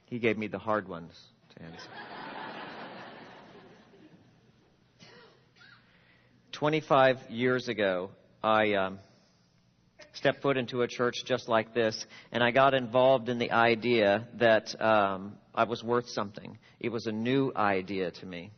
He gave me the hard ones to answer. 25 years ago, I stepped foot into a church just like this, and I got involved in the idea that I was worth something. It was a new idea to me,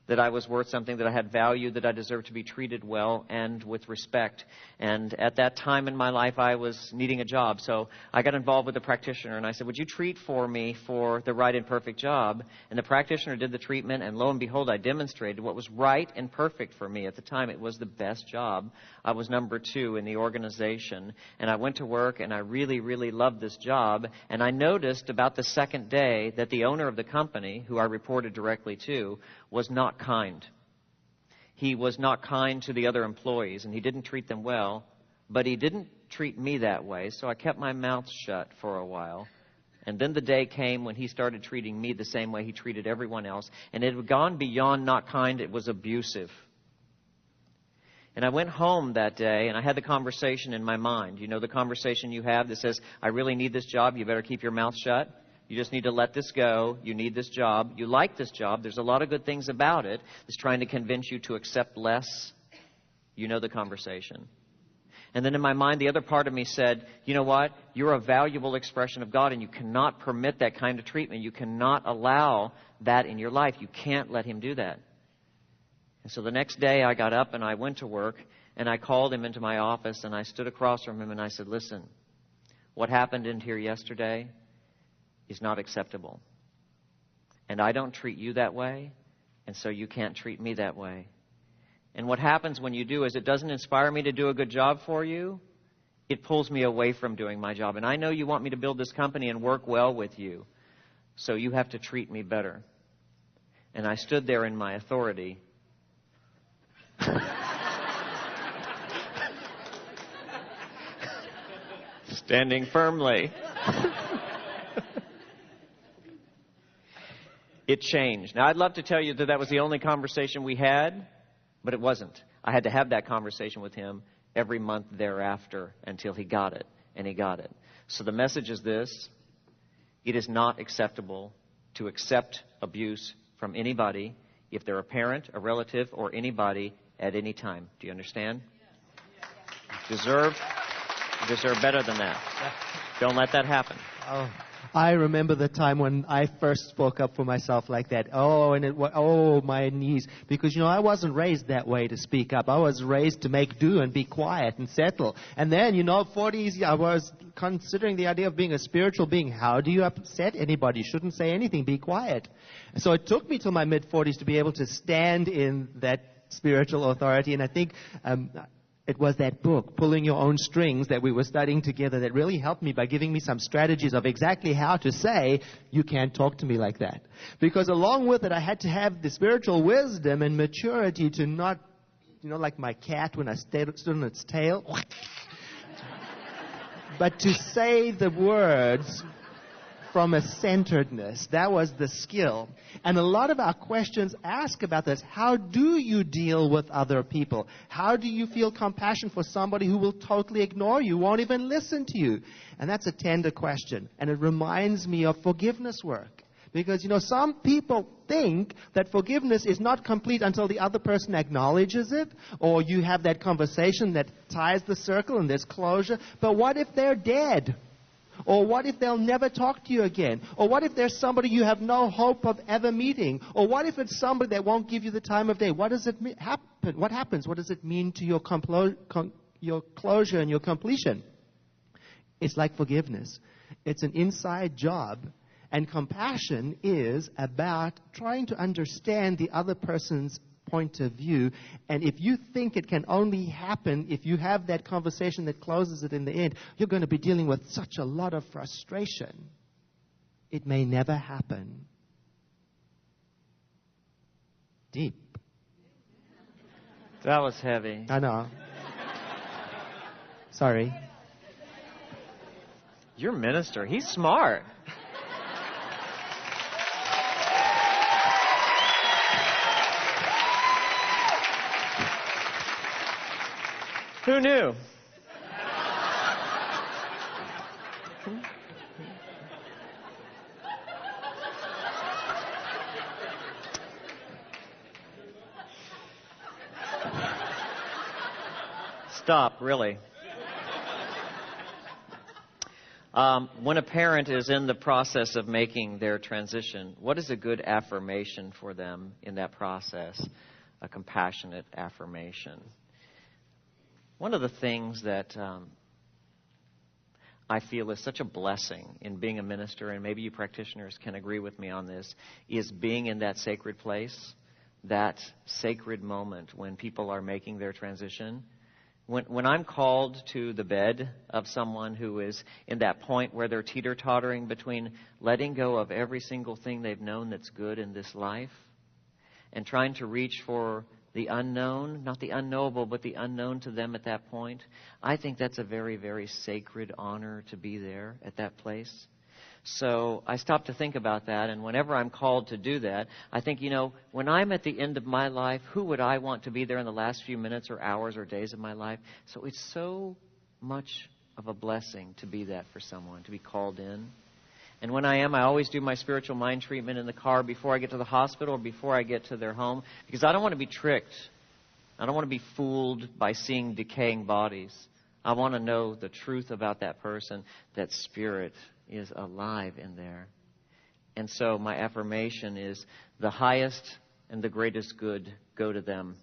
that I was worth something, that I had value, that I deserved to be treated well and with respect. And at that time in my life, I was needing a job. So I got involved with the practitioner, and I said, would you treat for me for the right and perfect job? And the practitioner did the treatment, and lo and behold, I demonstrated what was right and perfect for me. At the time, it was the best job. I was number 2 in the organization, and I went to work, and I really, really loved this job. And I noticed about the second day that the owner of the company, who I reported directly to, was not kind. He was not kind to the other employees, and he didn't treat them well, but he didn't treat me that way, so I kept my mouth shut for a while. And then the day came when he started treating me the same way he treated everyone else, and it had gone beyond not kind, it was abusive. And I went home that day, and I had the conversation in my mind. You know the conversation you have that says, I really need this job, you better keep your mouth shut? You just need to let this go. You need this job. You like this job. There's a lot of good things about it. It's trying to convince you to accept less. You know the conversation. And then in my mind, the other part of me said, you know what? You're a valuable expression of God, and you cannot permit that kind of treatment. You cannot allow that in your life. You can't let him do that. And so the next day I got up and I went to work, and I called him into my office, and I stood across from him and I said, listen, what happened in here yesterday is not acceptable. And I don't treat you that way, and so you can't treat me that way. And what happens when you do is it doesn't inspire me to do a good job for you. It pulls me away from doing my job. And I know you want me to build this company and work well with you, so you have to treat me better. And I stood there in my authority. Standing firmly. It changed. Now, I'd love to tell you that that was the only conversation we had, but it wasn't. I had to have that conversation with him every month thereafter until he got it, and he got it. So the message is this: it is not acceptable to accept abuse from anybody, if they're a parent, a relative, or anybody at any time. Do you understand? You deserve better than that. Don't let that happen. Oh. I remember the time when I first spoke up for myself like that. Oh, my knees. Because, I wasn't raised that way to speak up. I was raised to make do and be quiet and settle. And then, 40s, I was considering the idea of being a spiritual being. How do you upset anybody? You shouldn't say anything. Be quiet. So it took me till my mid-40s to be able to stand in that spiritual authority. And I think it was that book, Pulling Your Own Strings, that we were studying together that really helped me by giving me some strategies of exactly how to say, you can't talk to me like that. Because along with it, I had to have the spiritual wisdom and maturity to not, like my cat when I stood on its tail, but to say the words from a centeredness. That was the skill. And a lot of our questions ask about this. How do you deal with other people? How do you feel compassion for somebody who will totally ignore you, won't even listen to you? And that's a tender question. And it reminds me of forgiveness work. Because, some people think that forgiveness is not complete until the other person acknowledges it, or you have that conversation that ties the circle and there's closure. But what if they're dead? Or what if they'll never talk to you again? Or what if there's somebody you have no hope of ever meeting? Or what if it's somebody that won't give you the time of day? What does it happen? What happens? What does it mean to your closure and your completion? It's like forgiveness. It's an inside job. And compassion is about trying to understand the other person's point of view. And if you think it can only happen if you have that conversation that closes it in the end, you're going to be dealing with such a lot of frustration. It may never happen. Deep. That was heavy. I know. Sorry. Your minister, he's smart. Who knew? stop, really. When a parent is in the process of making their transition, what is a good affirmation for them in that process? A compassionate affirmation. One of the things that I feel is such a blessing in being a minister, and maybe you practitioners can agree with me on this, is being in that sacred place, that sacred moment when people are making their transition. When I'm called to the bed of someone who is in that point where they're teeter-tottering between letting go of every single thing they've known that's good in this life and trying to reach for the unknown, not the unknowable, but the unknown to them at that point, I think that's a very, very sacred honor to be there at that place. So I stopped to think about that, and whenever I'm called to do that, I think, when I'm at the end of my life, who would I want to be there in the last few minutes or hours or days of my life? So it's so much of a blessing to be that for someone, to be called in. And when I am, I always do my spiritual mind treatment in the car before I get to the hospital or before I get to their home, because I don't want to be tricked. I don't want to be fooled by seeing decaying bodies. I want to know the truth about that person, that spirit is alive in there. And so my affirmation is the highest and the greatest good go to them.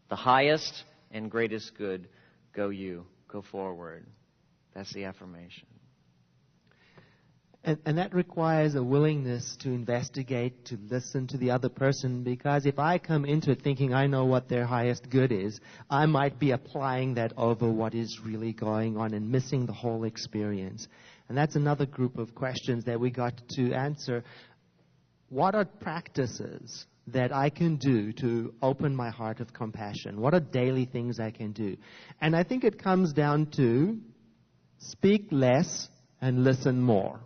The highest and greatest good go you. Go forward. That's the affirmation. And that requires a willingness to investigate, to listen to the other person, because if I come into it thinking I know what their highest good is, I might be applying that over what is really going on and missing the whole experience. And that's another group of questions that we got to answer. What are practices that I can do to open my heart of compassion? What are daily things I can do? And I think it comes down to speak less and listen more.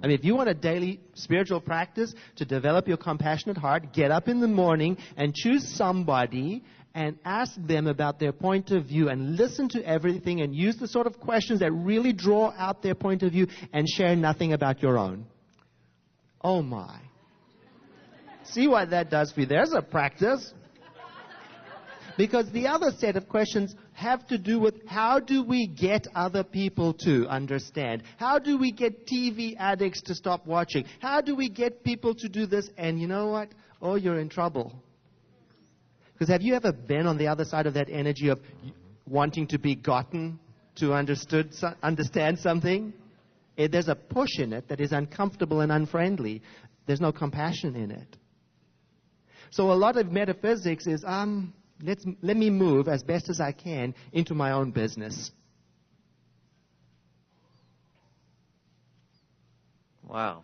I mean, if you want a daily spiritual practice to develop your compassionate heart, get up in the morning and choose somebody and ask them about their point of view and listen to everything and use the sort of questions that really draw out their point of view and share nothing about your own. Oh my. See what that does for you. There's a practice. Because the other set of questions have to do with how do we get other people to understand? How do we get TV addicts to stop watching? How do we get people to do this? And you know what? Oh, you're in trouble. Because have you ever been on the other side of that energy of wanting to be gotten to understand something? There's a push in it that is uncomfortable and unfriendly. There's no compassion in it. So a lot of metaphysics is, let me move as best as I can into my own business. Wow.